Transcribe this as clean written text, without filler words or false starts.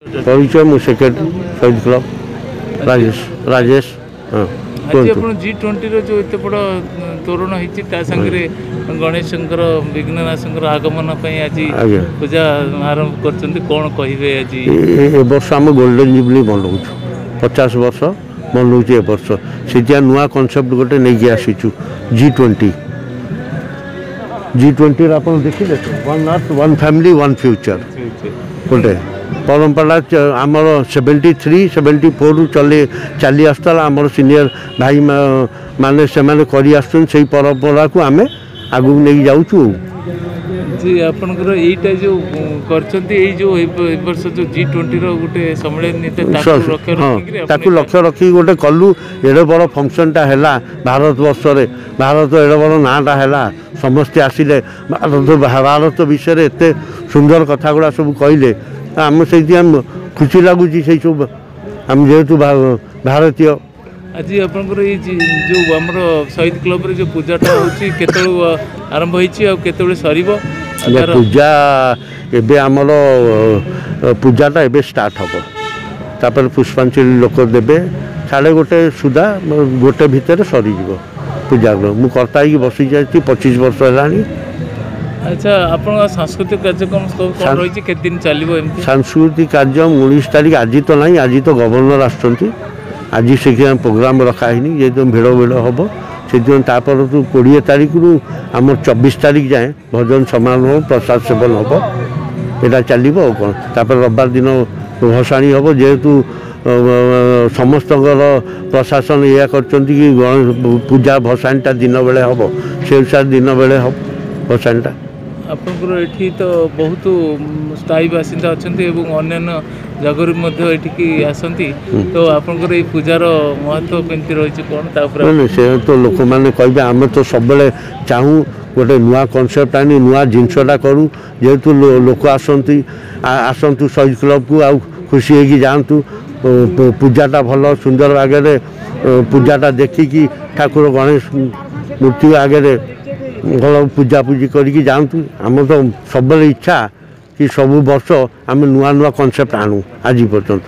परिचय मु सेक्रेटरी शहीद क्लब राजेश राजेश हाँ आज आप G20 जो एत बड़ तोरण होंगे गणेश विघ्ननाशंकर आगमन आज पूजा आरंभ कर कौन कहे आज ए वर्ष आम गोल्डन जुबली मनाऊ 50 वर्ष मनाऊ ए वर्ष से नुआ कनसेप्ट गोटे नहीं आसीचु G20 आप देखिले one earth one family one future गोटे परंपरा आमर 73 74 चली आसता आमर सीनियर भाई माने से कर परंपरा को आम आगू नहीं जाऊँ जी आपनकर एटा जो करछंती ए जो वर्ष जो G20 रो गोटे सम्मेलन ताकू लक्ष्य रखी गोटे कलु एडे बड़ फंक्शनटा हैला भारत वर्ष रे भारत एडे बड़ नाटा हैला समस्ते आसिले भारत विषय एते सुंदर कथा गुड़ा सब कहले आम से खुशी लगुच सब आम जेहेतु भारतीय आज आपनकर जो हमर शहीद क्लब रे जो पूजाटा होची केतळ आरंभ होईची आ केतळ सरीबो पूजा एबे आमर पूजाटा एबे स्टार्ट हबो तापर पुष्पांजलि लोक देबे 1:30 सुधा गोटे भितर सरी जीवो पूजा मु करता ही बसी जाई 25 वर्ष हेलानी। अच्छा आपण सांस्कृतिक कार्यक्रम कौन रही के दिन चलिबो एमती सांस्कृतिक कार्यक्रम 19 तारीख आज तो नहीं आज तो गवर्नर आछंती आज से प्रोग्राम रखाही जेहेतु भिड़ हम से 20 तारीख रु आम 24 तारीख जाए भजन समारोह प्रसाद सेवन हम यहाँ चलो कौन तापर रविवार दिन भसाणी हम जेहेतु समस्त प्रशासन या कर पूजा भसाणीटा दिन बेले हम से अनुसार दिन बेले हम भसाणीटा आपनकर एठी तो बहुत स्थायी बासिंदा अच्छे अन्य जगह ये आसती तो आपनकर ये पूजार महत्व केमती रही कौन नहीं से तो लोक मैंने कहे आम तो सब चाहूँ गोटे नुआ कनसेप्ट आनी नुआ जिनसटा करूँ जेहेतु लोक आसतु शहीद क्लब को आउ खुशी होगी जातु पूजाटा भल सुंदर आगे पूजाटा देखिकी ठाकुर गणेश मूर्ति आगे भल पूजा पूजी करके जातु आम तो सब इच्छा कि सब वर्ष आम नुआ नुआ कनसेप्ट आणु आज पर्यंत।